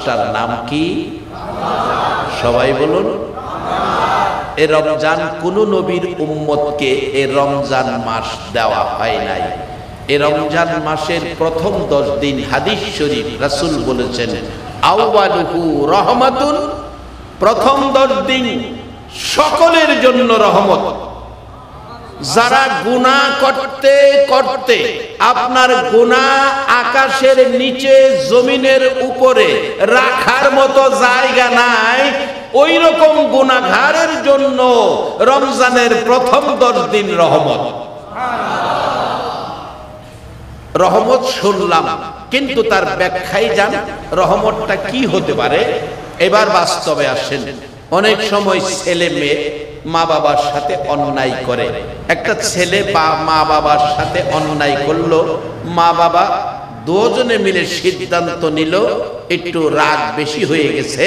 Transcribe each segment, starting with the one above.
মাসটার নাম কি? সবাই বলুন। এই রমজান কোন নবীর উম্মতকে এই রমজান মাস দেওয়া হয় নাই। এই রমজান মাসের প্রথম 10 দিন হাদিস শরীফ রাসূল বলেছেন আউয়ালুহু রহমাতুন, প্রথম 10 দিন সকলের জন্য রহমত। যারা গুনাহ করতে করতে আপনার গুনাহ আকাশের নিচে জমিনের উপরে রাখার মতো জায়গা নাই, ওই রকম গুনাহগারের জন্য রমজানের প্রথম 10 দিন রহমত। রহমত শুনলাম, কিন্তু তার ব্যাখ্যায় যান রহমতটা কি হতে পারে। এবার বাস্তবে আসেন। অনেক সময় ছেলে মেয়ে মা বাবার সাথে অন্যায় করে। একটা ছেলে বা মা বাবার সাথে অন্যায় করলো, মা বাবা দুজনে মিলে সিদ্ধান্ত নিল একটু রাগ বেশি হয়ে গেছে,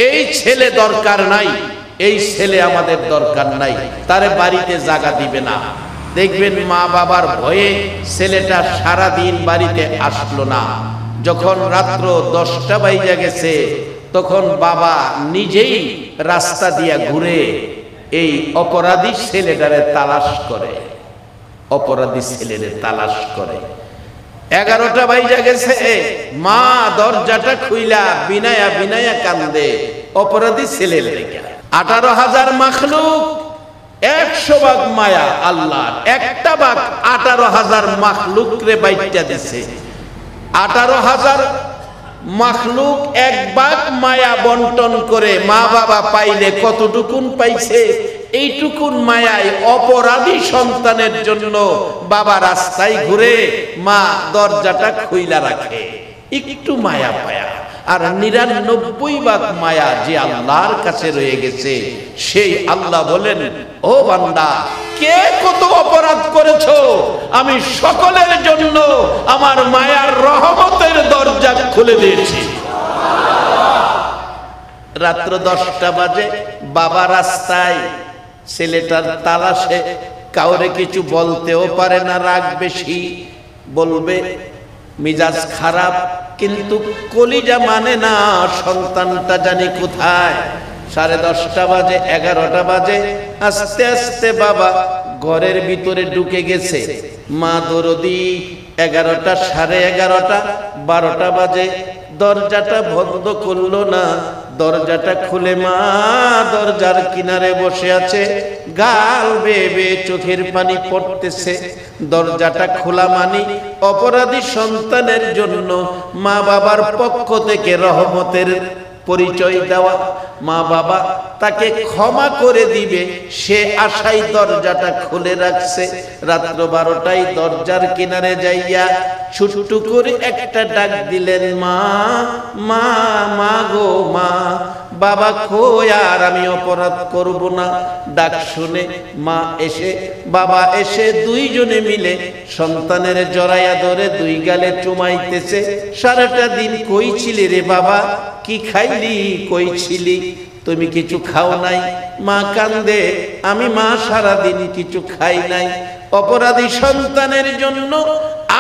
এই ছেলে দরকার নাই, এই ছেলে আমাদের দরকার নাই, তারে বাড়িতে জায়গা দিবে না। দেখবেন মা বাবার ভয়ে ছেলেটা সারা দিন বাড়িতে আসলো না। যখন রাত্র 10টা বাজে গেছে, তখন বাবা নিজেই রাস্তা দিয়া ঘুরে এই অপরাধী ছেলেটারে তালাশ করে, অপরাধী ছেলেরে তালাশ করে। 11টা বাজে গেছে, মা দরজাটা খুইলা বিনায়া বিনায়া কান্দে অপরাধী ছেলের লেগে। 18,000 মাখলুক, 100 ভাগ মায়া আল্লাহর, একটা ভাগ 18,000 মাখলুক রে বাইটা দিছে। 18,000 মাখলুক এক ভাগ মায়া বন্টন করে মা বাবা পাইলে কতটুকুন পাইছে? এইটুকুন মায়ায় অপরাধী সন্তানের জন্য বাবা রাস্তায় ঘুরে, মা দরজাটা খুইলা রাখে, একটু মায়া পায়া। আর 99 ভাগ মায়া যে আল্লাহর কাছে রয়ে গেছে, সেই আল্লাহ বলেন, ও বান্দা, কে কত অপরাধ করেছো, আমি সকলের জন্য আমার মায়ার রহমতের দরজা খুলে দিয়েছি। রাত্র 10টা বাজে, বাবা রাস্তায় ছেলেটার তালাশে, কাউরে কিছু বলতেও পারে না, রাগ বেশি, বলবে মিজাজ খারাপ, কিন্তু কলিজা মানে না সন্তানটা জানি কোথায়। 10:30 বাজে, 11টা বাজে, আস্তে আস্তে বাবা ঘরের ভিতরে ঢুকে গেছে। মা দরদি 11টা, 11:30, 12টা বাজে, দরজাটা বন্ধ করলো না। দরজাটা খুলে মা দরজার কিনারে বসে আছে, গাল বেয়ে বেয়ে চোখের পানি পড়তেছে। দরজাটা খোলা মানি অপরাধী সন্তানের জন্য মা বাবার পক্ষ থেকে রহমতের পরিচয় দেওয়া। মা বাবা তাকে ক্ষমা করে দিবে সে আশায় দরজাটা খুলে রাখছে। রাত্র 12টায় দরজার কিনারে যাইয়া ছোট্ট করে একটা ডাক দিলেন, মা মা মা গো মা, বাবা কই, আর আমি অপরাধ করব না। ডাক শুনে মা এসে বাবা এসে দুইজনে মিলে সন্তানের জড়াইয়া ধরে দুই গালে চুমাইতেছে। সারাটা দিন কই ছিলি রে বাবা, কি খাইলি, কই ছিলি, তুমি কিছু খাও নাই? মা কান্দে, আমি মা সারাদিন কিছু খাই নাই। অপরাধী সন্তানের জন্য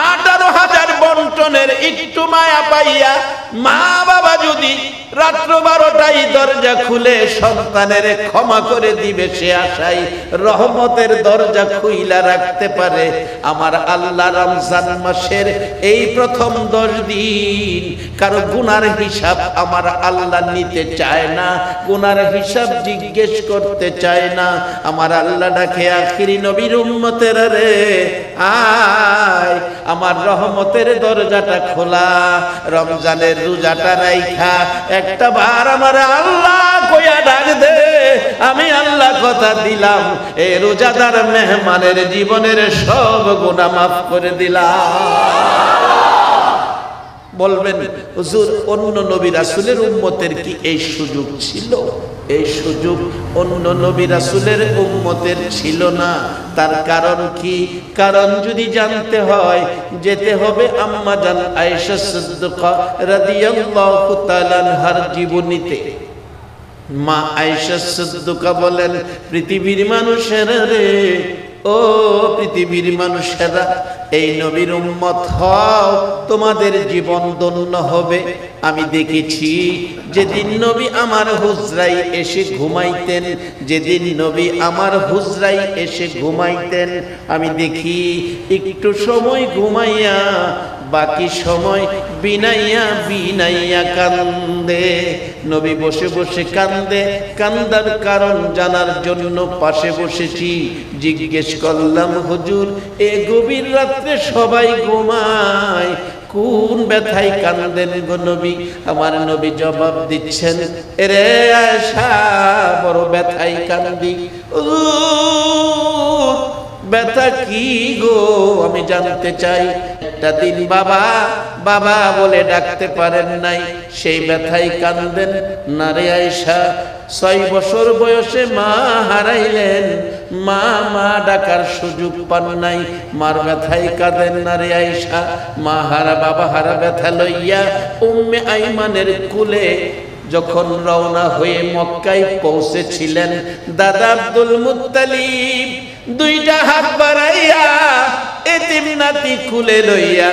18,000 বন্টনের একটু মায়া পাইয়া মা বাবা যদি রাত্র 12টায় দরজা খুলে সন্তানের ক্ষমা করে দিবে সে আশায় রহমতের দরজা খুইলা রাখতে পারে, আমার আল্লাহ রমজান মাসের এই প্রথম 10 দিন কারো গুনার হিসাব আমার আল্লাহ নিতে চায় না, গুনার হিসাব জিজ্ঞেস করতে চায় না। আমার আল্লাহ ডাকে, আখিরি নবীর উম্মতের রে আয়, আমার রহমতের দরজাটা খোলা, রমজানের রোজাটা রাইখা একটা বার আমার আল্লাহ কইয়া ডাক দে, আমি আল্লাহ কথা দিলাম এই রোজাদার মেহমানের জীবনের সব গুনাহ মাফ করে দিলাম। বলবেন হুজুর, অন্য নবী রাসূলের উম্মতের কি এই সুযোগ ছিল? এই সুযোগ অন্য নবী রাসূলের উম্মতের ছিল না। তার কারণ কি? কারণ যদি জানতে হয় যেতে হবে আম্মা জান আয়েশা সিদ্দিকা রাদিয়াল্লাহু তাআলা আনহার জীবনীতে। মা আয়েশা সিদ্দিকা বলেন, পৃথিবীর মানুষের রে, ও পৃথিবীর মানুষেরা, এই নবীর উম্মত হও, তোমাদের জীবন ধন্য হবে। আমি দেখেছি যেদিন নবী আমার হুজরায় এসে ঘুমাইতেন, যেদিন নবী আমার হুজরায় এসে ঘুমাইতেন, আমি দেখি একটু সময় ঘুমাইয়া বাকি সময় বিনাইয়া বিনাইয়া কান্দে। নবী বসে বসে কান্দে। কান্দার কারণ জানার জন্য পাশে বসেছি। জিজ্ঞেস করলাম, হুজুর এ গভীর রাত্রে সবাই ঘুমায়, কোন ব্যথায় কান্দেন গো নবী? আমার নবী জবাব দিচ্ছেন, এরে আয়েশা, বড় ব্যথায় কান্দি। ব্যথা কি গো আমি জানতে চাই। একটা দিন বাবা বাবা বলে ডাকতে পারেন নাই, সেই ব্যথায় কান্দেন না রে আয়েশা? 6 বছর বয়সে মা হারাইলেন, মা মা ডাকার সুযোগ পান নাই, মার ব্যথায় কাঁদেন না রে আয়েশা? মা হারা বাবা হারা ব্যথা লইয়া উম্মে আইমানের কুলে যখন রওনা হয়ে মক্কায় পৌঁছেছিলেন, দাদা আব্দুল মুত্তালিব 2টা হাত বাড়াইয়া এতিম নাতি কুলে লইয়া,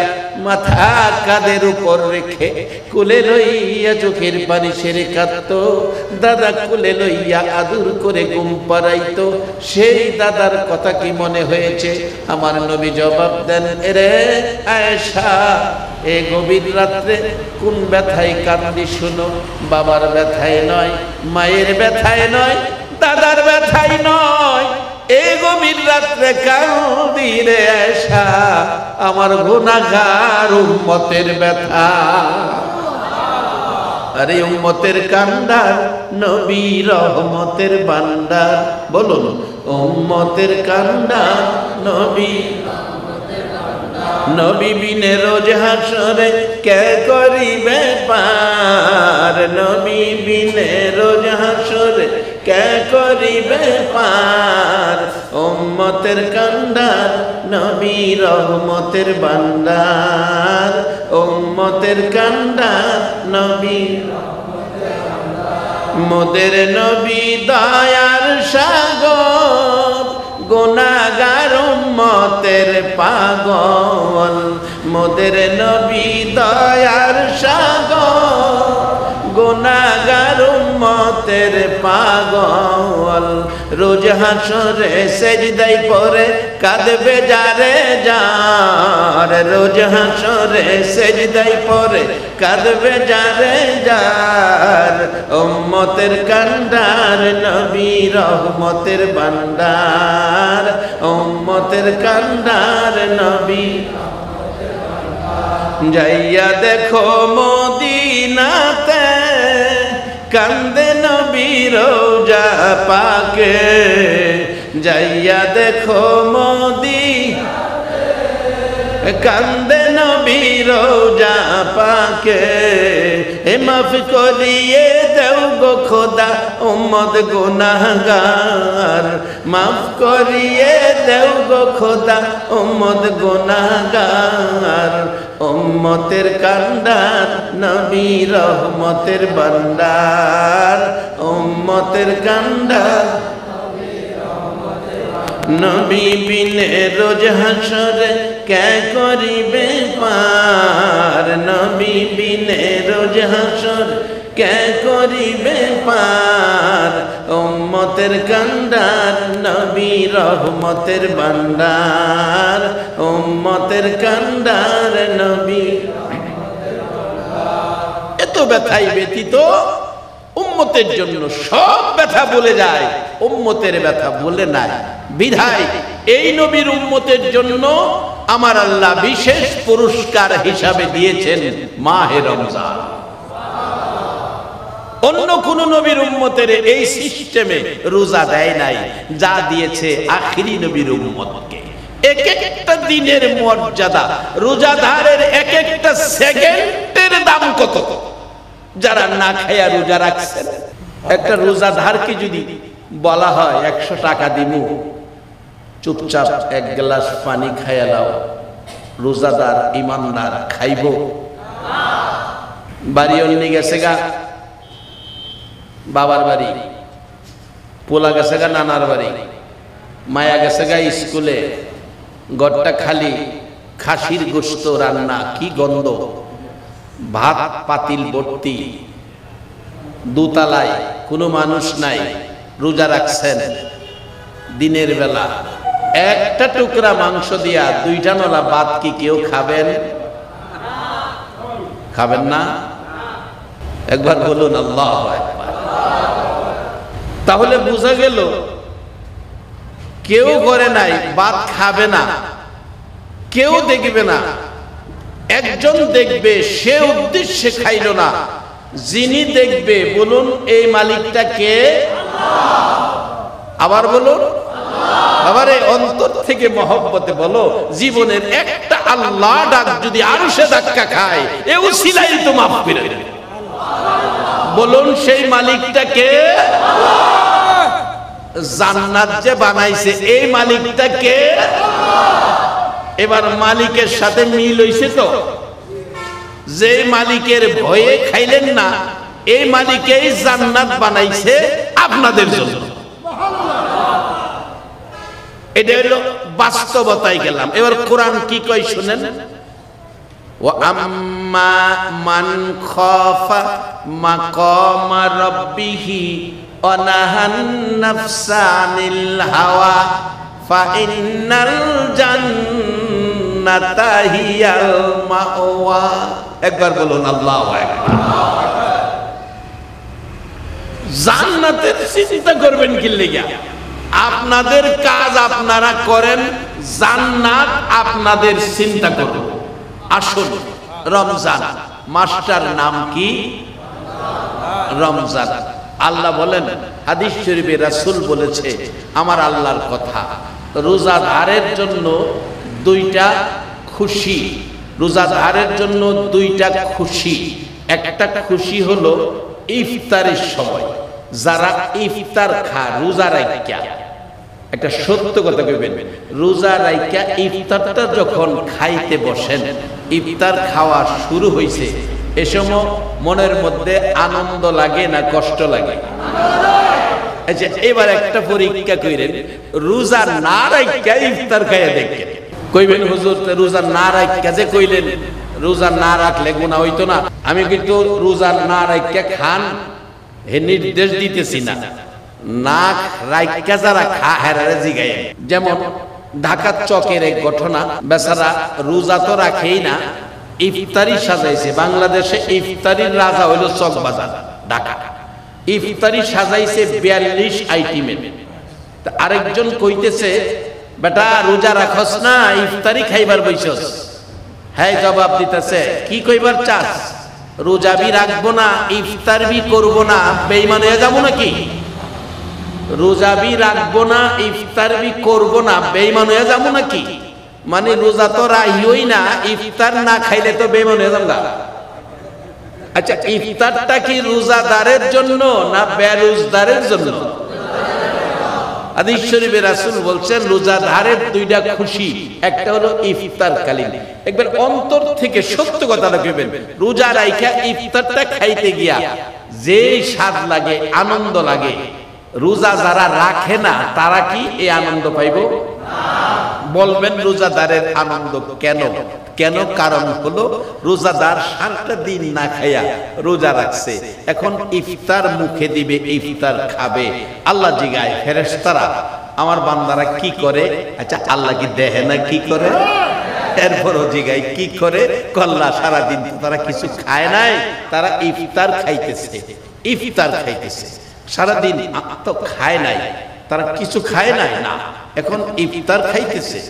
মাথা কাঁধের উপর রেখে কুলে লইয়া চোখের পানি সেরে কাঁদতো। দাদা কুলে লইয়া আদর করে ঘুম পাড়াইতো। সেই দাদার কথা কি মনে হয়েছে? আমার নবী জবাব দেন, এরে আয়েশা, এ গভীর রাত্রে কোন ব্যথায় কান্দি শুনো? বাবার ব্যথায় নয়, মায়ের ব্যথায় নয়, দাদার ব্যথায় নয়, এই গভীর রাত্রে কান্দি রে আয়েশা, আমার গুনাহগার উম্মতের ব্যথা। আরে উম্মতের কান্ডার নবী রহমতের ভান্ডার। বলুন, উম্মতের কান্ডার নবী, নবী বিনে রোজ হাসরে কে করিবে পার? নবী বিনে রোজ হাসরে কে করিবে পার? উম্মতের কান্ডার নবী রহমতের ভান্ডার, উম্মতের কান্ডার নবী। মোদের নবী দয়ার সাগর, গুনাহগার উম্মতের পাগল। মোদের নবী দয়ার সাগর, গুনাহগার উম্মতের পাগল। রোজ হাসরে সেজদায় পড়ে কাঁদবে যারে যার, রোজ হাসরে সেজদায় পড়ে কাঁদবে যারে যার। উম্মতের কান্ডার নবী রহমতের ভান্ডার, উম্মতের কান্ডার নবী। যাইয়া দেখো মদিনাতে কান্দে নবী রোজা পাকে, যাইয়া দেখো মদিনাতে কান্দে নবী রোজা পাকে। হে মাফ করিয়ে দেও গো খোদা উম্মত গুনাহগার, মাফ করিয়ে দেও গো খোদা উম্মত গুনাহগার। উম্মতের কান্ডার নবী রহমতের ভান্ডার, উম্মতের কান্ডার নবী বিনে রোজ হাসরে কে করিবে পার? নবী বিনে রোজ হাসরে কে করিবে পার? উম্মতের কান্ডার নবী রহমতের ভান্ডার, উম্মতের কান্ডার নবী। এত ব্যথায় ব্যথিত উম্মতের জন্য সব ব্যথা বলে যায়, উম্মতের ব্যথা বলে নাই। বিধায় এই নবীর উম্মতের জন্য আমার আল্লাহ বিশেষ পুরস্কার হিসাবে দিয়েছেন মাহে রমজান। অন্য কোন নবীর উম্মতের এই সিস্টেমে রোজা দেয় নাই, যা দিয়েছে আখিরি নবীর উম্মতকে। এক একটা দিনের মর্যাদা, রোজাদারের এক একটা সেকেন্ডের দাম কত। যারা না খায়া রোজা রাখছেন, একটা রোজাদারকে যদি বলা হয় 100 টাকা দিমু, চুপচাপ 1 গ্লাস পানি খাইয়া লাও, রোজাদার ইমানদার খাইব? বাড়ি অন্য গেছে গা বাবার বাড়ি, পোলা গেছে গা নানার বাড়ি, মায়া গেছে গা স্কুলে, ঘরটা খালি, খাসির গোশত রান্না, কি গন্ধ, ভাত পাতিল ভর্তি, দোতলায় কোনো মানুষ নাই, রোজা রাখছেন, দিনের বেলা একটা টুকরা মাংস দিয়া দুইটা নলা ভাত কি কেউ খাবেন? খাবেন না? একবার বলুন আল্লাহু আকবার। তাহলে বোঝা গেল কেউ করে নাই, ভাত খাবে না, কেউ দেখবে না, একজন দেখবে, সে উদ্দেশ্যে খাইল না, যিনি দেখবে বলুন এই মালিকটা কে? আবার বলুন, আবার অন্তর থেকে মহব্বতে বলো, জীবনের একটা আল্লাহ ডাক যদি আরশে ধাক্কা খায়, এও সিলাই তো মাফ করে দেবে। বলুন সেই মালিকটা কে? জান্নাত যে বানাইছে এই মালিকটা কে? এবার মালিকের সাথে মিল হইছে তো, যে মালিকের ভয়ে খাইলেন না, এই মালিকেই জান্নাত বানাইছে আপনাদের জন্য। এটা হলো বাস্তবতায় গেলাম। এবার কোরআন কি কয় শুনেন, ওয়া আম্মা মান খাফা মাকামা রাব্বিহি ওয়া নাহান নাফসা আনিল হাওয়া ফাইন্নাল জান্নাতা হিয়াল মাওয়া। একবার বলুন আল্লাহু আকবার। জান্নাতের চিন্তা করবেন কি লাগা? আপনাদের কাজ আপনারা করেন, জান্নাত আপনাদের চিন্তা করুন। আসুন, রমজান মাসটার নাম কি? রমজান। আল্লাহ বলেন, হাদিস শরীফে রাসূল বলেছে, আমার আল্লাহর কথা, রোজাদারের জন্য দুইটা খুশি, রোজাদারের জন্য দুইটা খুশি। একটা খুশি হলো ইফতারের সময়, যারা ইফতার খায় রোজা রাইখা, একটা সত্য কথা কইবেন, রোজা রাইখা ইফতারটা যখন খাইতে বসেন, ইফতার খাওয়া শুরু হইছে, এ সময় মনের মধ্যে আনন্দ লাগে না কষ্ট লাগে? আচ্ছা, এবার একটা পরীক্ষা কইরেন, রোজা না রাইখা ইফতার খাইয়া দেখেন। কইবেন হুজুর রোজা না রাইখা যে কইলেন, রোজা না রাখলে গুনাহ হইতো না? আমি কিন্তু রোজা না রাইখা খান হে নির্দেশ দিতেছি না, না রাইখা যারা খায় জিগায়। যেমন ঢাকার চকের এক ঘটনা, বেচারা রোজা তো রাখেই না, ইফতারি সাজাইছে। বাংলাদেশে ইফতারির রাজা হইল চক বাজার ঢাকা। ইফতারি সাজাইছে 42 আইটেমের। আরেকজন কইতেছে, বেটা রোজা রাখস না, ইফতারি খাইবার বইছস? হ্যাঁ, জবাব দিতেছে, কি কইবার চাস? রোজা বি রাখবো না, ইফতার বি করবো না, বেঈমান হয়ে যাবো নাকি? রোজা বি রাখবো না, ইফতার বি করবো না, বেঈমান হয়ে যাবো নাকি? মানে রোজা তো রাহিওই না, ইফতার না খাইলে তো বেঈমান হয়ে যাবো। আচ্ছা, ইফতারটা কি রোজাদারের জন্য না বেরোজদারের জন্য? হাদিস শরীফে রাসূল বলছেন, রোজাদারের দুইটা খুশি, একটা হলো ইফতার কালীন। একবার অন্তর থেকে সত্য কথাটা কইবেন, রোজা রাইখা ইফতারটা খাইতে গিয়া যে স্বাদ লাগে, আনন্দ লাগে, রোজা যারা রাখে না তারা কি এই আনন্দ পাইব? বলবেন রোজাদারের আনন্দ কেন? কেন? কারণ হলো রোজাদার সারাটা দিন না খাইয়া রোজা রাখছে, এখন ইফতার মুখে দিবে, ইফতার খাবে। আল্লাহ জিগায় ফেরেশতারা, আমার বান্দারা কি করে? আচ্ছা, আল্লাহ কি দেখে না কি করে? এরপরও জিগায় কি করে? কল্লা সারাদিন তারা কিছু খায় নাই, তারা ইফতার খাইতেছে, ইফতার খাইতেছে। সারাদিন তো খায় নাই, তারা কিছু খায় নাই, না, এখন ইফতার খাইতেছে।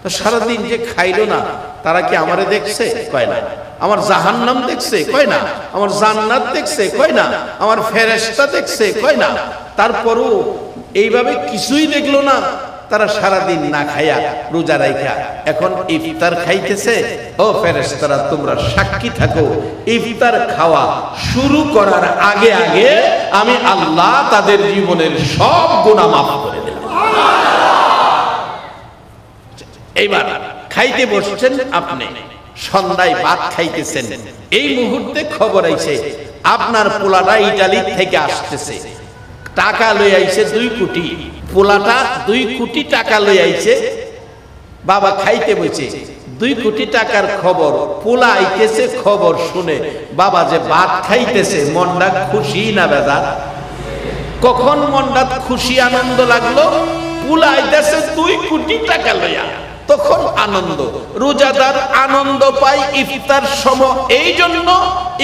তো সারাদিন যে খাইলো না, তারা কি আমারে দেখছে? কয় না। আমার জাহান্নাম দেখছে? কয় না। আমার জান্নাত দেখছে? কয় না। আমার ফেরেশতা দেখছে? কয় না। তারপরও এইভাবে কিছুই দেখলো না, তারা সারাদিন না খাইয়া রোজা রাইখা এখন ইফতার খাইতেছে। ও ফেরেশতারা, তোমরা সাক্ষী থাকো, ইফতার খাওয়া শুরু করার আগে আগে আমি আল্লাহ তাদের জীবনের সব গুনাহ মাফ করে দিলাম। এইবার খাইতে বসছেন আপনি, সন্ধ্যায় ভাত খাইতেছেন, এই মুহূর্তে খবর আইছে আপনার পোলাটা ইটালি থেকে আসতেছে, টাকা লই আইছে 2 কোটি, পোলাটা 2 কোটি টাকা লই আইছে, বাবা খাইতে বসে 2 কোটি টাকার খবর, পোলা আইতেছে খবর শুনে, বাবা যে ভাত খাইতেছে মনটা খুশি না বেজার? কখন মনটা খুশি আনন্দ লাগলো? পোলা আইতেছে 2 কোটি টাকা লইয়া, তখন আনন্দ। রোজাদার আনন্দ পায় ইফতার সময়, এই জন্য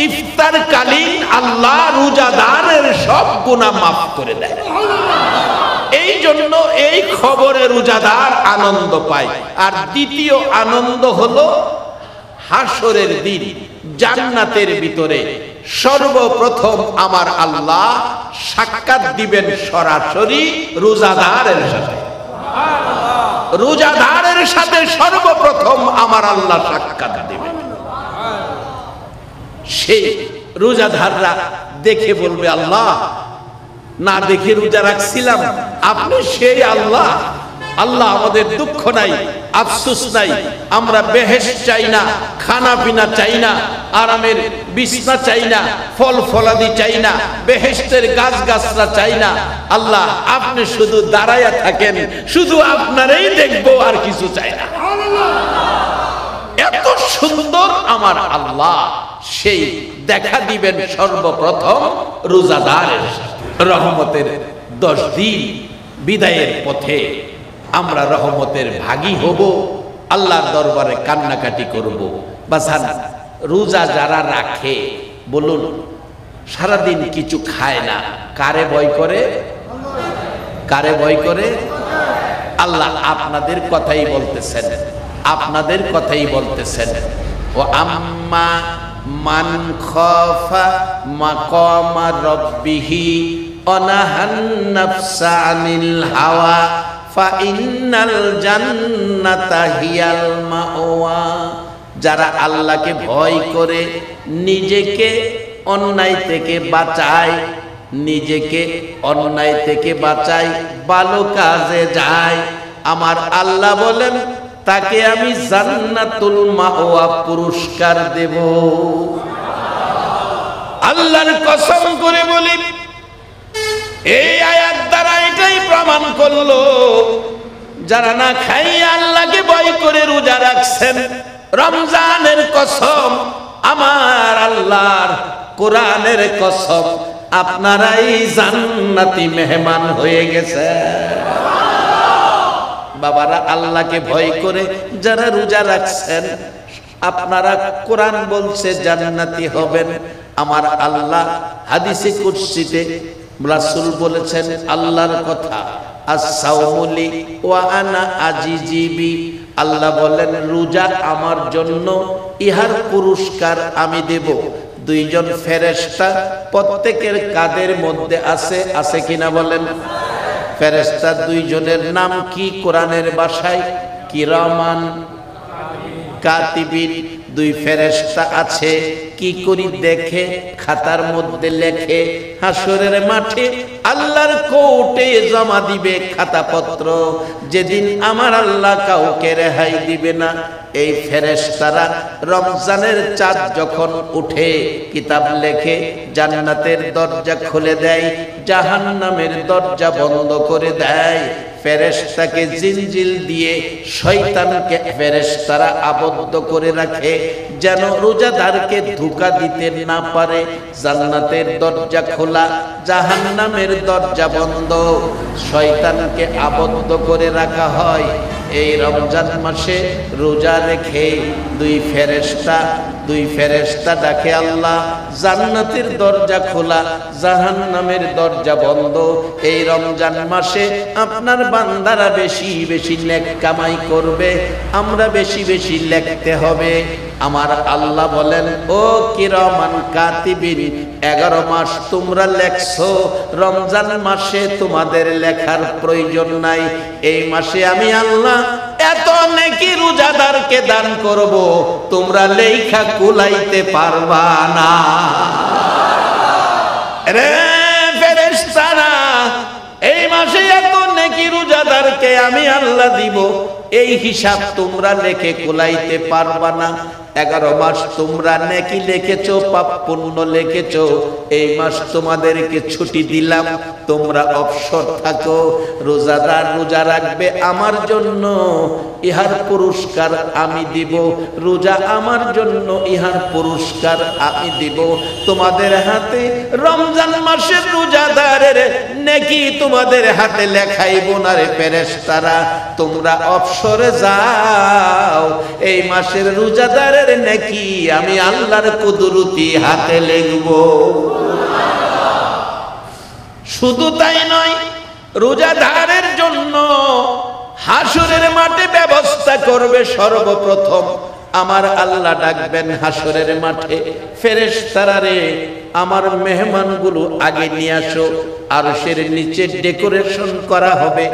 ইফতার কালীন আল্লাহ রোজাদারের সব গুনাহ মাফ করে দেয়। এই জন্য এই খবরে রোজাদার আনন্দ পায়। আর দ্বিতীয় আনন্দ হলো হাসরের দিন জান্নাতের ভিতরে সর্বপ্রথম আমার আল্লাহ সাক্ষাৎ দিবেন সরাসরি রোজাদারের সাথে। রোজাদারের সাথে সর্বপ্রথম আমার আল্লাহ সাক্ষাৎ দিবেন। সেই রোজাদাররা দেখে বলবে, আল্লাহ না দেখে রোজা রাখছিলাম, আপনি সেই আল্লাহ। আল্লাহ আমাদের দুঃখ নাই, আফসোস নাই, আমরা বেহেশত চাই না, খানা পিনা চাই না, আরামের বিছনা চাই না, ফল ফলাদি চাই না, বেহেশতের গাছ গাছরা চাই না। আল্লাহ আপনি শুধু দাঁড়ায়া থাকেন, শুধু আপনারই দেখবো, আর কিছু চাই না। এত সুন্দর আমার আল্লাহ সেই দেখা দিবেন সর্বপ্রথম রোজাদারের সাথে। রহমতের 10 দিন বিদায়ের পথে আমরা রহমতের ভাগী হব, আল্লাহর দরবারে কান্নাকাটি করব। বাজান, রোজা যারা রাখে, বলুন সারাদিন কিছু খায় না, কারে ভয় করে? কারে ভয় করে? আল্লাহ আপনাদের কথাই বলতেছেন, আপনাদের কথাই বলতেছেন। ও আম্মা মান খাফা মাকামা রাব্বিহি অনাহান নাফসা আনিল হাওয়া ফাইন্নাল জান্নাতা হিয়াল মাওয়া। যারা আল্লাহকে ভয় করে নিজেকে অন্যায় থেকে বাঁচায়, নিজেকে অন্যায় থেকে বাঁচায়, ভালো কাজে যায়, আমার আল্লাহ বলেন তাকে আমি জান্নাতুল মাওয়া পুরস্কার দেব। আল্লাহর কসম করে বলি, এই আয়াত দ্বারা এটাই প্রমাণ করলো, যারা না খাইয়া আল্লাহকে ভয় করে রোজা রাখছেন, রমজানের কসম, আমার আল্লাহর কোরআনের কসম, আপনারাই জান্নাতি মেহমান হয়ে গেছে। বাবারা, আল্লাহকে ভয় করে যারা রোজা রাখছেন, আপনারা কোরআন বলছে জান্নাতি হবেন। আমার আল্লাহ হাদিসে কুদসিতে রাসূল বলেছেন আল্লাহর কথা, আস-সাওমুলি ওয়া আনা আজিজিবি। আল্লাহ বলেন রোজা আমার জন্য, ইহার পুরস্কার আমি দেব। 2 জন ফেরেশতা প্রত্যেকের কাঁধের মধ্যে আছে, আছে কিনা বলেন? ফেরেশতা 2 জনের নাম কি কোরআনের ভাষায়? কিরামান কাতিবিন। 2 ফেরেশতা আছে, কি করি দেখে, খাতার মধ্যে লেখে, হাসরের মাঠে আল্লাহর কোর্টে জমা দিবে খাতাপত্র। যেদিন আমার আল্লাহ কাউকে রেহাই দিবে না। এই ফেরেশতারা রমজানের চাঁদ যখন উঠে কিতাব লেখে, জান্নাতের দরজা খুলে দেয়, জাহান্নামের দরজা বন্ধ করে দেয়। ফেরেশতাকে জিনজিল দিয়ে শয়তানকে ফেরেশতারা আবদ্ধ করে রাখে, যেন রোজাদারকে ধোঁকা দিতে না পারে। জান্নাতের দরজা খোলা, জাহান্নামের দরজা বন্ধ, শয়তানকে আবদ্ধ করে রাখা হয়। এই রমজান মাসে রোজা রেখে 2 ফেরেশতা ডাকে, আল্লাহ জান্নাতের দরজা খোলা, জাহান্নামের দরজা বন্ধ। এই রমজান মাসে আপনার বান্দারা বেশি বেশি নেক কামাই করবে, আমরা বেশি বেশি লিখতে হবে। আমার আল্লাহ বলেন, ও কিরামান কাতিবিন, 11 মাস তোমরা লেখছো, রমজান মাসে তোমাদের লেখার প্রয়োজন নাই। এই মাসে আমি আল্লাহ এত নেকি রোজাদারকে দান করব, তোমরা লেখা কুলাইতে পারবা না। রে ফেরেশতারা, এই মাসে এত নেকি রোজাদারকে আমি আল্লাহ দিব, এই হিসাব তোমরা লেখে কুলাইতে পারবা না। 11 মাস তোমরা নেকি লিখেছো, পাপ পুণ্য লিখেছো, এই মাস তোমাদেরকে ছুটি দিলাম, তোমরা অবসর থাকো। রোজাদার রোজা রাখবে আমার জন্য, ইহার পুরস্কার আমি দিব। রোজা আমার জন্য, ইহার পুরস্কার আমি দিব। তোমাদের হাতে রমজান মাসের রোজাদারের নেকি তোমাদের হাতে লেখাইব না রে ফেরেশতারা। তোমরা অবসরে যাও, এই মাসের রোজাদারের নেকি আমি আল্লাহর কুদরতি হাতে লিখব। শুধু তাই নয়, রোজাদারের জন্য হাসরের মাঠে ব্যবস্থা করবে। সর্বপ্রথম আমার আল্লাহ ডাকবেন হাসরের মাঠে, ফেরেশতারা রে আমার মেহমানগুলো আগে নিয়ে আসো। আরশের নিচে ডেকোরেশন করা হবে,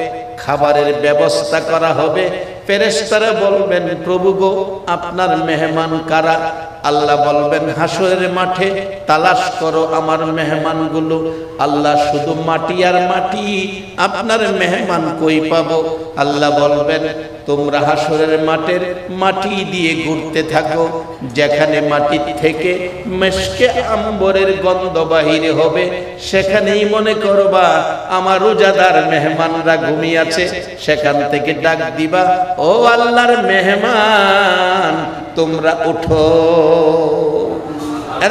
খাবারের ব্যবস্থা করা হবে। ফেরেশতারা বলবেন প্রভু গো আপনার মেহমান কারা? আল্লাহ বলবেন হাসরের মাঠে তালাশ করো আমার মেহমানগুলো। আল্লাহ শুধু মাটি আর মাটি, আপনার মেহমান কই পাবো? আল্লাহ বলবেন তোমরা হাসরের মাঠের মাটি দিয়ে ঘুরতে থাকো, যেখানে মাটি থেকে মেশকে আম্বরের গন্ধ বাহির হবে সেখানেই মনে করবা আমার রোজাদার মেহমানরা ঘুমিয়ে আছে। সেখান থেকে ডাক দিবা, ও আল্লাহর মেহমান তোমরা উঠো।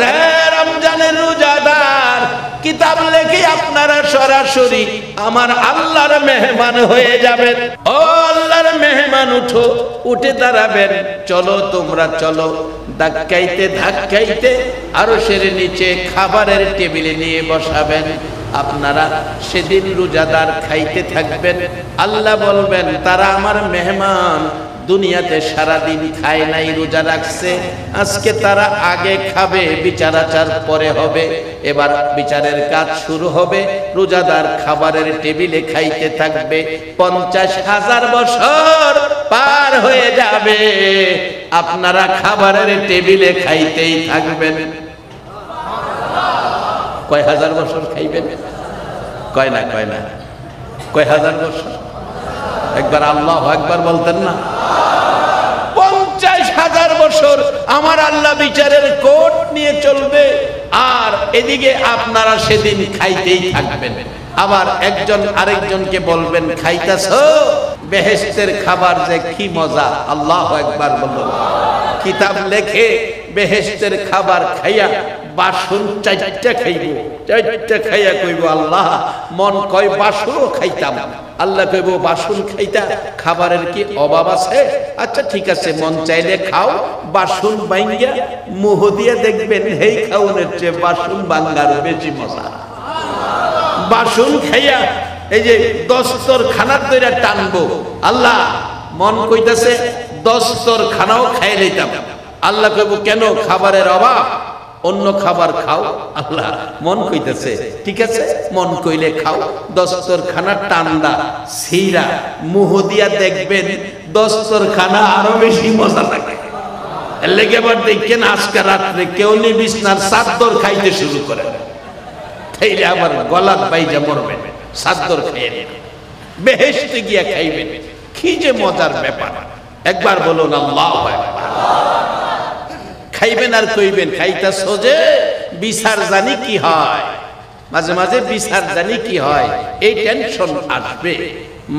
রে রমজানের রোজাদার, কিতাব লেখে আপনারা সরাসরি আমার আল্লাহর মেহমান হয়ে যাবেন। ও আল্লাহর মেহমান উঠো, উঠে দাঁড়াবেন। চলো তোমরা চলো। ধাক্কাইতে ধাক্কাইতে আরশের নিচে খাবারের টেবিলে নিয়ে বসাবেন। আপনারা সেদিন রোজাদার খাইতে থাকবেন। আল্লাহ বলবেন তারা আমার মেহমান, দুনিয়াতে সারাদিন খায় নাই, রোজা রাখছে, আজকে তারা আগে খাবে, বিচার আচার পরে হবে। এবার বিচারের কাজ শুরু হবে। রোজাদার খাবারের টেবিলে খাইতে থাকবে। 50,000 বছর পার হয়ে যাবে, আপনারা খাবারের টেবিলে খাইতেই থাকবেন। কয় হাজার বছর খাইবেন? কয় না কয় হাজার বছর? একবার আল্লাহু আকবার বলতেন না? 50,000 বছর আমার আল্লাহ বিচারের কোট নিয়ে চলবে, আর এদিকে আপনারা সেদিন খাইতেই থাকবেন। আবার একজন আরেকজনকে বলবেন খাইতাছো? বেহেশতের খাবার যে কি মজা, আল্লাহু আকবার বলুন। কিতাব লেখে বেহেশতের খাবার খাইয়া বাসন 4টা খাইব, 4টা খাইয়া কইব আল্লাহ মন কয় বাসনও খাইতাম। আল্লাহ কইব বাসন খাইতা, খাবারের কি অভাব আছে? আচ্ছা ঠিক আছে, মন চাইলে খাও। বাসন বাইঙ্গা মুহ দিয়া দেখবেন হেই খাওনের চেয়ে বাসন বাঙ্গার বেশি মজা। বাসন খাইয়া এই যে দস্তর খানার তৈরা টানবো, আল্লাহ মন কইতাছে দস্তর খানাও খাই লইতাম। আল্লাহ কইব কেন? খাবারের অভাব, অন্য খাবার খাও। আল্লাহ মন কইতেছে ঠিক আছে, মন কইলে খাও। দস্তর খানা টান্ডা সিরা মুহ দিয়া দেখবেন দস্তর খানা আরো বেশি মজা লাগে। লেগে আবার দেখেন আজকে রাত্রে কেউ নি বিছনার চাদর খাইতে শুরু করে, খাইলে আবার গলাত বাইজা মরবেন। চাদর খাইয়ে বেহেশতে গিয়া খাইবেন, কি যে মজার ব্যাপার। একবার বলুন আল্লাহু আকবার। খাইবেন আর কইবেন খাইতাছো যে বিচার জানি কি হয়। মাঝে মাঝে বিচার জানি কি হয়, এই টেনশন আসবে,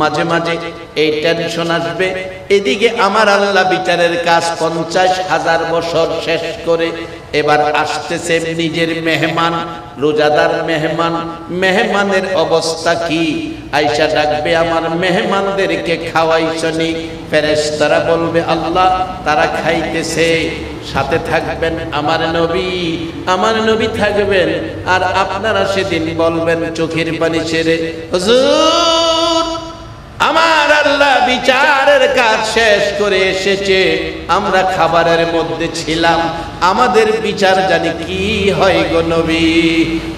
মাঝে মাঝে এই টেনশন আসবে। এদিকে আমার আল্লাহ বিচারের কাজ 50,000 বছর শেষ করে এবার আসতেছে নিজের মেহমান, রোজাদার মেহমান। মেহমানের অবস্থা কি? আয়েশা ডাকবে আমার মেহমানদেরকে খাওয়াইছনি? ফেরেশতারা বলবে আল্লাহ তারা খাইতেছে। সাথে থাকবেন আমার নবী থাকবেন। আর আপনারা সেদিন বলবেন চোখের পানি ছেড়ে হুজুর আমার আল্লাহ বিচারের কাজ শেষ করে এসেছে, আমরা খাবারের মধ্যে ছিলাম, আমাদের বিচার জানি কি হয় গো নবী।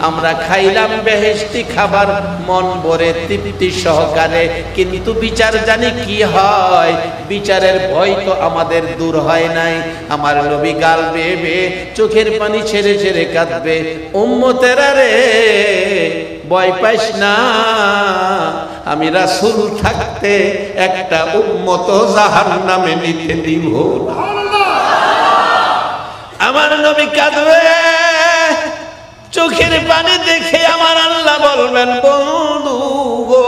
আমরা খাইলাম বেহেশতি খাবার মন ভরে তৃপ্তি সহকারে, কিন্তু বিচার জানি কি হয়, বিচারের ভয় তো আমাদের দূর হয় নাই। আমার নবী গাল বেয়ে বেয়ে চোখের পানি ছেড়ে ছেড়ে কাঁদবে, উম্মতেরা রে ভয় পাইস না, আমি রাসূল থাকতে একটা উম্মত জাহান্নামে নিতে দিব না। আমার নবী কাঁদবে, চোখের পানি দেখে আমার আল্লাহ বলবে বলবেন বন্ধু গো,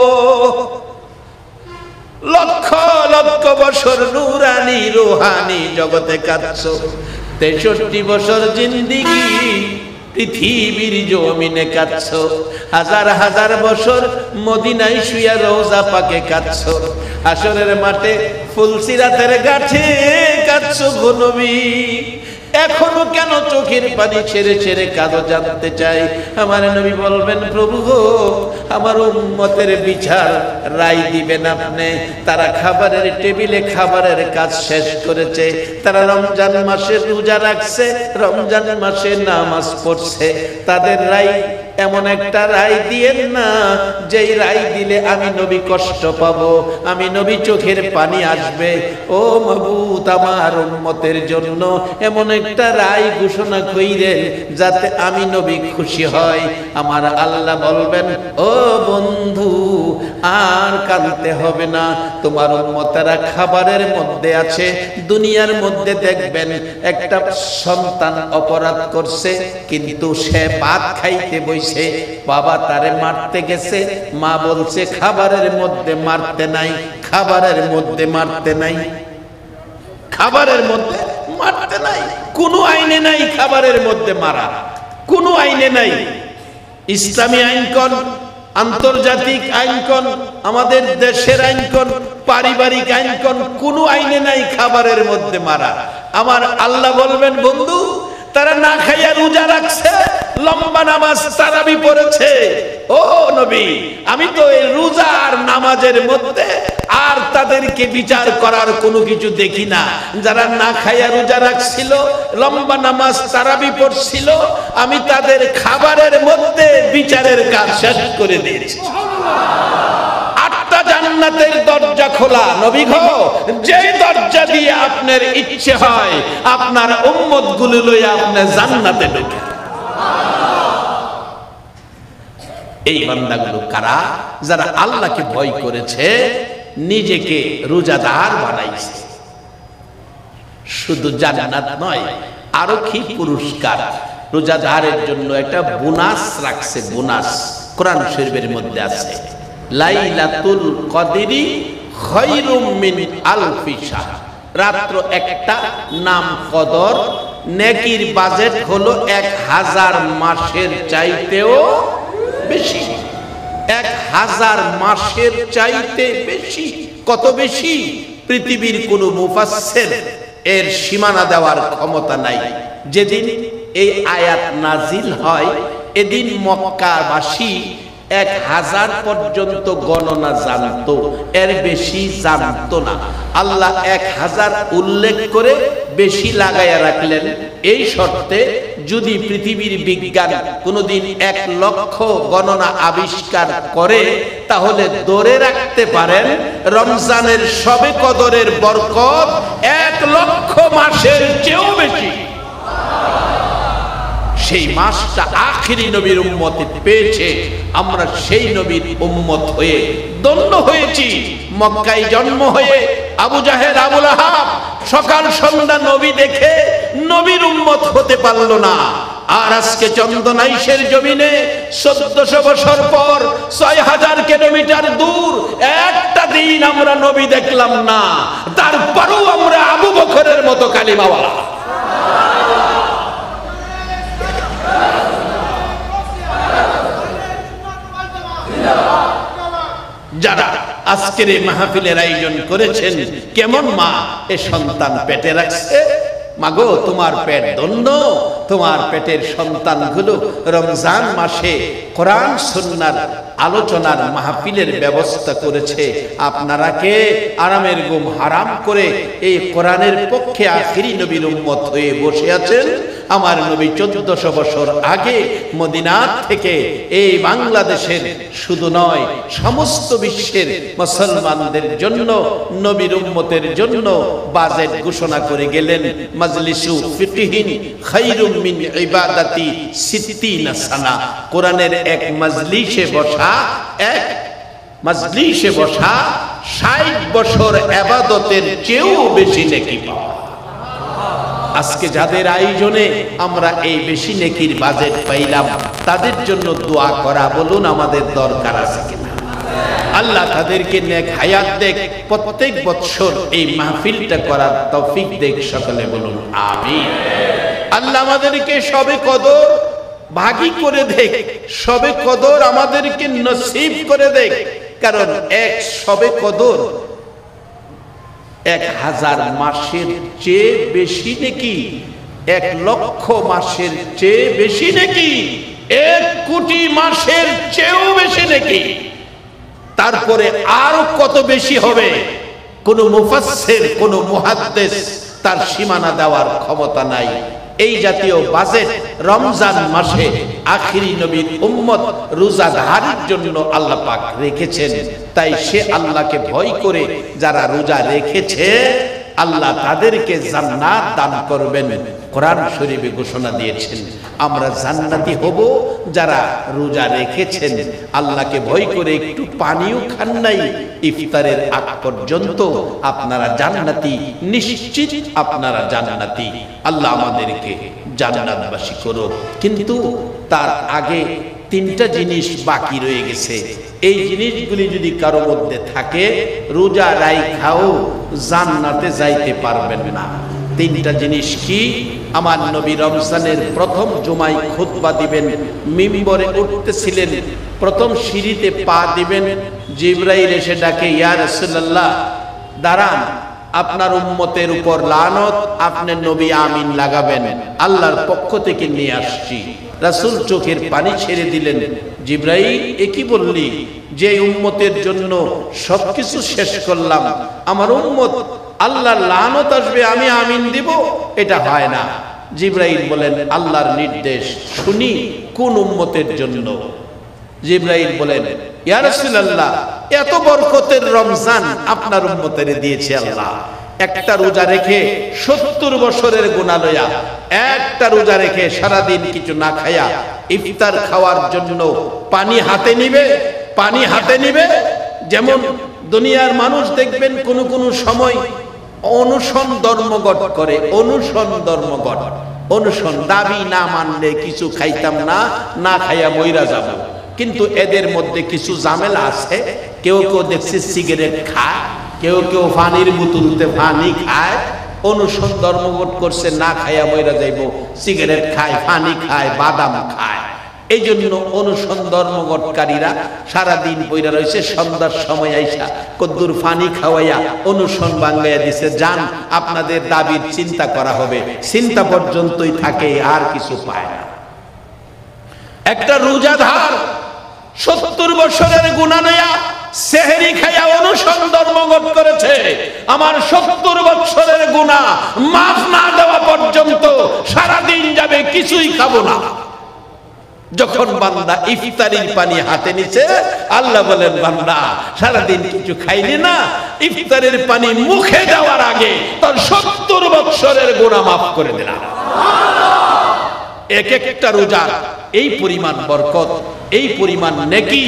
লক্ষ লক্ষ বছর নুরানি রুহানি জগতে কাটছো, 63 বছর জিন্দিগি পৃথিবীর জমিনে কাটছো, হাজার হাজার বছর মদিনায় শুয়া রওজা পাকে কাটছো, হাসরের মাঠে ফুলসিরাতের গাছে কাটছো গো নবী। এখনো কেন চোখের পানি ছেড়ে ছেড়ে কাঁদো জানতে চাই। আমার নবী বলবেন প্রভু গো, আমার উম্মতের বিচার রায় দিবেন আপনি। তারা খাবারের টেবিলে খাবারের কাজ শেষ করেছে, তারা রমজান মাসে রোজা রাখছে, রমজান মাসে নামাজ পড়ছে, তাদের রায় এমন একটা রায় দিয়েন না যেই রায় দিলে আমি নবী কষ্ট পাবো, আমি নবী চোখের পানি আসবে। ও মাবুদ, আমার উম্মতের জন্য এমন একটা রায় ঘোষণা কইরেন যাতে আমি নবী খুশি হয়। আমার আল্লাহ বলবেন ও বন্ধু, আর কাঁদতে হবে না, তোমার উম্মতেরা খাবারের মধ্যে আছে। দুনিয়ার মধ্যে দেখবেন একটা সন্তান অপরাধ করছে, কিন্তু সে ভাত খাইতে বইছে, বাবা তারে মারতে গেছে, মা বলছে খাবারের মধ্যে মারতে নাই, খাবারের মধ্যে মারতে নাই, খাবারের মধ্যে মারতে নাই। কোন আইনে নাই খাবারের মধ্যে মারা, কোন আইনে নাই। ইসলামী আইন কোন, আন্তর্জাতিক আইন কোন, আমাদের দেশের আইন কোন, পারিবারিক আইন কোন, কোন আইনে নাই খাবারের মধ্যে মারা। আমার আল্লাহ বলবেন বন্ধু, তারা না খাইয়া রোজা রাখছে, লম্বা নামাজ তারাবি পড়েছে, ও নবী আমি তো এই রোজা আর নামাজের মধ্যে আর তাদেরকে বিচার করার কোনো কিছু দেখি না। যারা না খাইয়া রোজা রাখছিল, লম্বা নামাজ তারাবি পড়ছিল, আমি তাদের খাবারের মধ্যে বিচারের কাজ শেষ করে দিয়েছি। 8টা জান্নাতের দরজা খোলা নবী গো, যে দরজা দিয়ে আপনার ইচ্ছে হয় আপনার উম্মত গুলো লইয়া আপনি জান্নাতে ঢোকেন। এই বান্দাগুলো কারা? যারা আল্লাহকে ভয় করেছে, নিজেকে রোজাদার বানাইছে। শুধু জান্নাত নয়, আরো কি পুরস্কার রোজাদারের জন্য একটা বোনাস রাখছে। বোনাস কোরআন শরীফের মধ্যে আছে, লাইলাতুল কদরি খায়রুম মিন আলফি শাহর। রাত্র একটা, নাম কদর, নেকির বাজেট হলো 1000 মাসের চাইতেও বেশি। 1000 মাসের চাইতে বেশি। কত বেশি? পৃথিবীর কোন মুফাসসির এর সীমানা দেওয়ার ক্ষমতা নাই। যেদিন এই আয়াত নাজিল হয়, এদিন মক্কাবাসী 1000 পর্যন্ত গণনা জানতো, এর বেশি জানতো না। আল্লাহ 1000 উল্লেখ করে বেশি লাগাইয়া রাখলেন এই শর্তে, যদি পৃথিবীর বিজ্ঞান কোনোদিন 1 লক্ষ গণনা আবিষ্কার করে, তাহলে ধরে রাখতে পারেন রমজানের শবে কদরের বরকত 1 লক্ষ মাসের চেয়েও বেশি। সেই মাসটা আখিরি নবীর উম্মতে পেয়েছে, আমরা সেই নবীর উম্মত হয়ে ধন্য হয়েছি। মক্কায় জন্ম হয়ে আবু জাহেল আবু লাহাব সকাল সন্ধ্যা নবী দেখে নবীর উম্মত হতে পারল না। আর আজকে চন্দনাইশের জমিনে 1400 বছর পর 6000 কিলোমিটার দূর একটা দিন আমরা নবী দেখলাম না, তারপরও আমরা আবু বকরের মতো কালিমাওয়ালা। যারা আজকের এই মাহফিলের আয়োজন করেছেন, কেমন মা এ সন্তান পেটে রাখছে, মাগো তোমার পেট ধন্য, তোমার পেটের সন্তানগুলো রমজান মাসে কোরআন সুন্নাহর আলোচনার মাহফিলের ব্যবস্থা করেছে। আপনারা কে আরামের ঘুম হারাম করে এই কোরআনের পক্ষে আখিরি নবীর উম্মত হয়ে বসে আছেন। আমার নবী 1400 বছর আগে মদিনা থেকে এই বাংলাদেশের শুধু নয় সমস্ত বিশ্বের মুসলমানদের জন্য, নবীর উম্মতের জন্য বাজেট ঘোষণা করে গেলেন, মাজলিসু ফিকহিন খায়রুম মিন ইবাদাতি 60 সানা। কোরআনের এক মজলিসে বসা, 60 বছর ইবাদতের চেয়েও বেশি নেকি পাওয়া। আজকে যাদের আয়োজনে আমরা এই বেশি নেকির বাজেট পাইলাম, তাদের জন্য দোয়া করা বলুন আমাদের দরকার আছে কিনা? আল্লাহ তাদেরকে নেক হায়াত দেখ, প্রত্যেক বছর এই মাহফিলটা করার তৌফিক দেখ, সকলে বলুন আমিন। আল্লাহ আমাদেরকে সবে কদর ভাগী করে দেখ, সবে কদর আমাদেরকে নসিব করে দেখ। কারণ এক সবে কদর 1000 মাসের চেয়ে বেশি নাকি, 1 লক্ষ মাসের চেয়ে বেশি নাকি, 1 কোটি মাসের চেয়েও বেশি নাকি। তারপরে আরো কত বেশি হবে, কোন মুফাসসির কোন মুহাদ্দিস তার সীমানা দেওয়ার ক্ষমতা নাই। এই জাতীয় বাজেট রমজান মাসে আখিরি নবীর উম্মত রোজাদারের জন্য আল্লাহ পাক রেখেছেন। তাই সে আল্লাহকে ভয় করে যারা রোজা রেখেছে, আল্লাহ তাদেরকে জান্নাত দান করবেন। কোরআন শরীফে ঘোষণা দিয়েছেন আমরা জান্নাতি হব যারা রোজা রেখেছেন, আল্লাহকে ভয় করে একটু পানিও খান নাই ইফতারের আগ পর্যন্ত, আপনারা জান্নাতি, নিশ্চিত আপনারা জান্নাতি। আল্লাহ আমাদেরকে জান্নাতবাসী করো। কিন্তু তার আগে 3টা জিনিস বাকি রয়ে গেছে। এই জিনিসগুলি যদি কারো মধ্যে থাকে, রোজা রাইখাও জান্নাতে যাইতে পারবেন না। 3টা জিনিস কি? আমার নবী রমজানের প্রথম জুমায় খুতবা দিবেন, মিম্বরে উঠতেছিলেন, প্রথম সিঁড়িতে পা দিবেন, জিবরাইল এসে ডাকে, ইয়া রাসূলুল্লাহ দাঁড়ান, আপনার উম্মতের উপর লানত, আপনি নবী আমিন লাগাবেন, আল্লাহর পক্ষ থেকে নিয়ে আসছি। রাসূল চোখের পানি ছেড়ে দিলেন, জিবরাইল এ কি বললি? যে উম্মতের জন্য সবকিছু শেষ করলাম, আমার উম্মত আল্লাহর লানত আসবে, আমি আমিন দিব, এটা হয় না। জিবরাইল বলেন আল্লাহর নির্দেশ, শুনি কোন উম্মতের জন্য? জিবরাইল বলেন ইয়া রাসূলুল্লাহ এত বরকতের রমজান আপনার উম্মতের দিয়েছে আল্লাহ, একটা রোজা রেখে 70 বছরের গুনাহ লয়া, একটা রোজা রেখে সারা দিন কিছু না খায়া ইফতার খাওয়ার জন্য পানি হাতে নিবে, পানি হাতে নিবে। যেমন দুনিয়ার মানুষ দেখবেন কোন কোন সময় অনুসন ধর্মঘট করে, অনুসন ধর্মঘট, অনুসন দাবি না মানলে কিছু খাইতাম না, না খাইয়া মইরা যাব। কিন্তু এদের মধ্যে কিছু ঝামেলা আছে। কেউ কেউ দেখছে সিগারেট খায়, কেউ কেউ পানির বোতলতে পানি খায়, অনুসন ধর্মঘট করছে, না খাইয়া মইরা যাইব, সিগারেট খায়, পানি খায়, বাদাম খায়। এই জন্য অনুসন ধর্মঘটকারীরা সারাদিন বইরা রয়েছে, সন্ধ্যার সময় আইসা কদ্দুর পানি খাওয়াইয়া অনুসন বাঙ্গাইয়া দিছে, যান আপনাদের দাবির চিন্তা করা হবে, চিন্তা পর্যন্তই থাকে, আর কিছু পায় না। একটা রোজাদার 70 বছরের গুনাহ নয়া সেহরি খায়া অনুসন ধর্মঘট করেছে, আমার 70 বছরের গুনাহ মাফ না দেওয়া পর্যন্ত সারাদিন যাবে, কিছুই খাবো না। যখন বান্দা ইফতারির পানি হাতে নিছে, আল্লাহ বলেন বান্দা সারাদিন কিছু খাইলি না, ইফতারের পানি মুখে দেওয়ার আগে তোর 70 বছরের গুনাহ মাফ করে দিলাম। এক একটা রোজার এই পরিমাণ বরকত, এই পরিমাণ নেকি,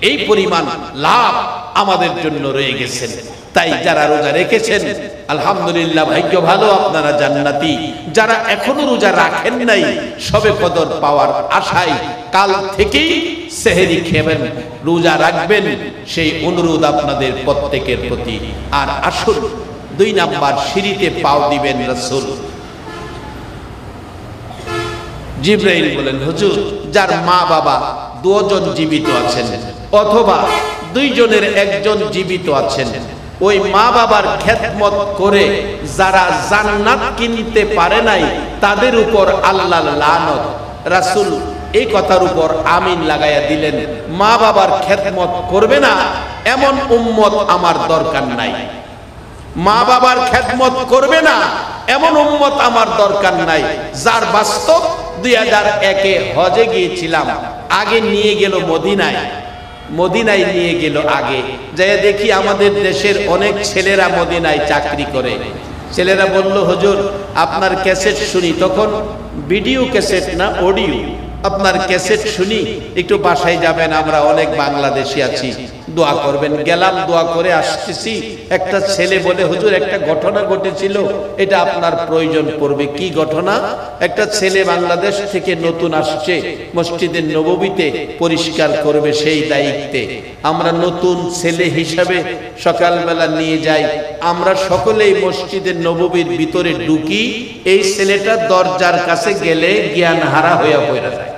এই পরিমাণ লাভ আমাদের জন্য রয়ে গেছে। তাই যারা রোজা রেখেছেন আলহামদুলিল্লাহ, ভাগ্য ভালো, আপনারা জান্নাতি। যারা এখনো রোজা রাখেন নাই, সবে কদর পাওয়ার আশায় কাল থেকেই সেহরি খাবেন, রোজা রাখবেন, সেই অনুরোধ আপনাদের প্রত্যেকের প্রতি। আর আসুন 2 নাম্বার সিঁড়িতে পাও দিবেন রাসূল। জিবরাইল বলেন হুজুর, যার মা বাবা 2 জন জীবিত আছেন অথবা 2 জনের 1 জন জীবিত আছেন, ওই মা বাবার খেদমত করে যারা জান্নাত কিনতে পারে নাই, তাদের উপর আল্লাহর লানত। রাসূল এই কথার উপর আমিন লাগাইয়া দিলেন, মা বাবার খেদমত করবে না এমন উম্মত আমার দরকার নাই, মা বাবার খেদমত করবে না এমন উম্মত আমার দরকার নাই। যার বাস্তব 2001-এ হজে গিয়েছিলাম, আগে নিয়ে গেল মদিনায়, মদিনায় নিয়ে গেল আগে, যাই দেখি আমাদের দেশের অনেক ছেলেরা মদিনায় চাকরি করে। ছেলেরা বলল হুজুর আপনার ক্যাসেট শুনি, তখন ভিডিও ক্যাসেট না অডিও, আপনার ক্যাসেট শুনি, একটু বাসায় যাবেন, আমরা অনেক বাংলাদেশি আছি, দোয়া করবেন। গেলাম, দোয়া করে আসতেছি, একটা ছেলে বলে হুজুর একটা ঘটনা ঘটেছিল, এটা আপনার প্রয়োজন পড়বে। কি ঘটনা? একটা ছেলে বাংলাদেশ থেকে নতুন আসছে, মসজিদে নববীতে পরিষ্কার করবে, সেই দায়িত্বে আমরা নতুন ছেলে হিসাবে সকালবেলা নিয়ে যাই। আমরা সকলেই মসজিদে নববীর ভিতরে ঢুকি, এই ছেলেটা দরজার কাছে গেলে জ্ঞান হারা হইয়া পড়ে যায়।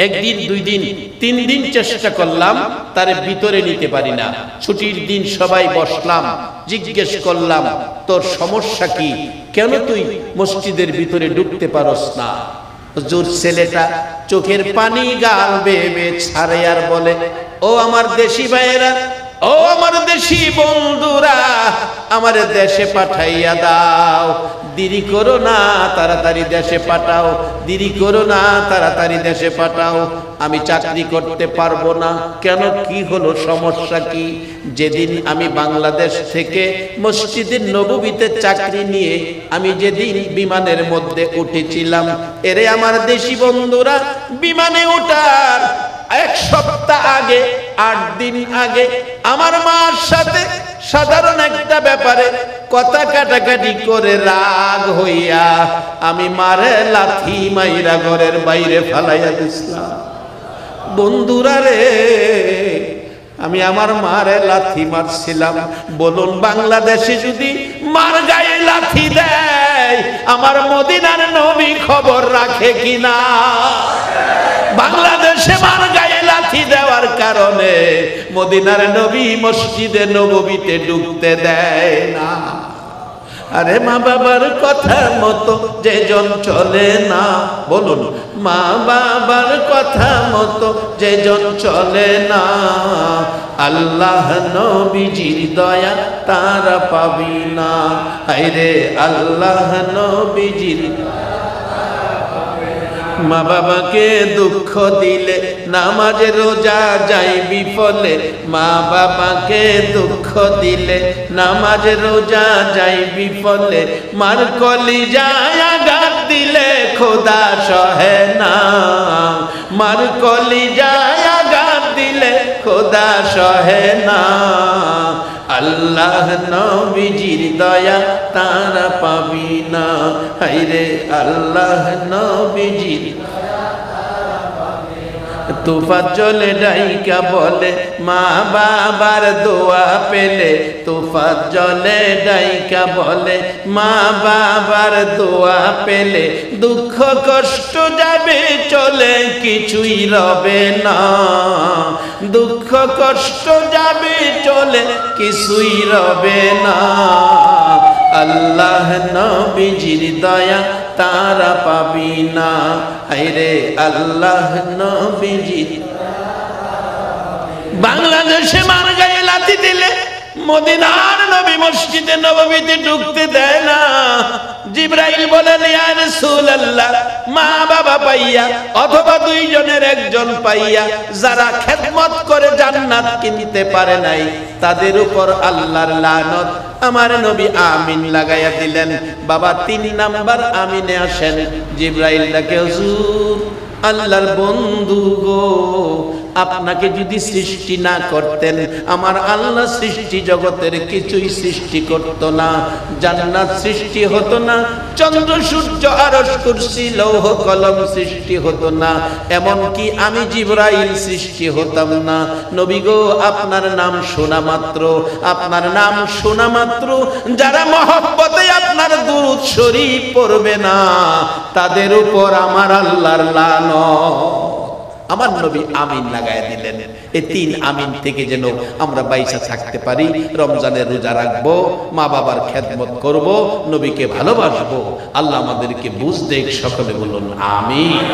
একদিন, 2 দিন, 3 দিন চেষ্টা করলাম, তারে ভিতরে নিতে পারি না। ছুটির দিন সবাই বসলাম, জিজ্ঞেস করলাম তোর সমস্যা কি, কেন তুই মসজিদের ভিতরে ঢুকতে পারস না? হুজুর, ছেলেটা চোখের পানি গাল বেয়ে বেয়ে ছাড়ে আর বলে, ও আমার দেশি ভাইয়েরা, ও আমার দেশি বন্ধুরা, আমার দেশে পাঠাইয়া দাও, দেরি করো না, তাড়াতাড়ি দেশে পাঠাও, দেরি করো না, তাড়াতাড়ি দেশে পাঠাও। আমি চাকরি করতে পারবো না। কেন, কি হলো, সমস্যা কি? যেদিন আমি বাংলাদেশ থেকে মসজিদের নববীতে চাকরি নিয়ে আমি যেদিন বিমানের মধ্যে উঠেছিলাম, এরে আমার দেশি বন্ধুরা, বিমানে ওঠার 1 সপ্তাহ আগে, 8 দিন আগে আমার মার সাথে সাধারণ একটা ব্যাপারে কথা কাটাকাটি করে রাগ হইয়া আমি মারে লাথি মাইরা ঘরের বাইরে ফালাইয়া দিছিলাম। বন্ধুরা রে, আমি আমার মারে লাথি মারছিলাম। বলুন, বাংলাদেশে যদি মার গায়ে লাথি দেয়, আমার মদিনার নবী খবর রাখে কিনা? বাংলাদেশে মার গায়ে লাথি দেওয়ার কারণে মদিনার নবী মসজিদে নববীতে ঢুকতে দেয় না। আরে মা বাবার কথা মতো যে জন চলে না, বলুন, মা বাবার কথা মতো যে জন চলে না, আল্লাহ নবীজির দয়া তারা পাবি না। হায়রে আল্লাহ নবীজির, মা বাবাকে দুঃখ দিলে নামাজ রোজা যায় বিফলে, মা বাবাকে দুঃখ দিলে নামাজ রোজা যায় বিফলে, মার কলিজায় আঘাত দিলে খোদা সহে না, মার কলিজায় আঘাত দিলে খোদা সহে না, আল্লাহ নবীজির দয়া তারা পাবি না। হায়রে আল্লাহ নবীজির, তুফাজ্জলে ডাইকা বলে মা বাবার দোয়া পেলে, তুফাজ্জলে ডাইকা বলে মা বাবার দোয়া পেলে, দুঃখ কষ্ট যাবে চলে কিছুই রবে না, দুঃখ কষ্ট যাবে চলে কিছুই রবে না, আল্লাহ নবীজির দয়া তারা পাবি না। হায়রে আল্লাহ নবীজির, বাংলাদেশে মার গায়ে লাথি দিলে মদিনার নবী মসজিদে নববীতে ঢুকতে দেয় না। জিবরাইল বলেন, ইয়া রাসূলুল্লাহ, মা বাবা পাইয়া অথবা 2 জনের 1 জন পাইয়া যারা খেদমত করে জান্নাত কিনতে পারে নাই, তাদের উপর আল্লাহর লানত। আমার নবী আমিন লাগাইয়া দিলেন। বাবা 3 নাম্বার আমিনে আসেন। জিবরাইল ডাকে, হুজুর, আল্লাহর বন্ধু গো, আপনাকে যদি সৃষ্টি না করতেন, আমার আল্লাহ সৃষ্টি জগতের কিছুই সৃষ্টি করত না, জান্নাত সৃষ্টি হতো না, চন্দ্র সূর্য আরশ কুরসি লৌহ কলম সৃষ্টি হতো না, এমনকি আমি জিবরাইল সৃষ্টি হতাম না। নবী গো, আপনার নাম শোনা মাত্র, আপনার নাম শোনা মাত্র যারা মহব্বতে আপনার দুরূদ শরীফ পড়বে না, তাদের উপর আমার আল্লাহর লানত। আমার নবী আমিন লাগায় দিলেন। এই 3 আমিন থেকে যেন আমরা বাইসা থাকতে পারি। রমজানের রোজা রাখবো, মা বাবার খেদমত করব, নবীকে ভালোবাসবো। আল্লাহ আমাদেরকে বুঝ দেখ। সকলে বলুন আমিন।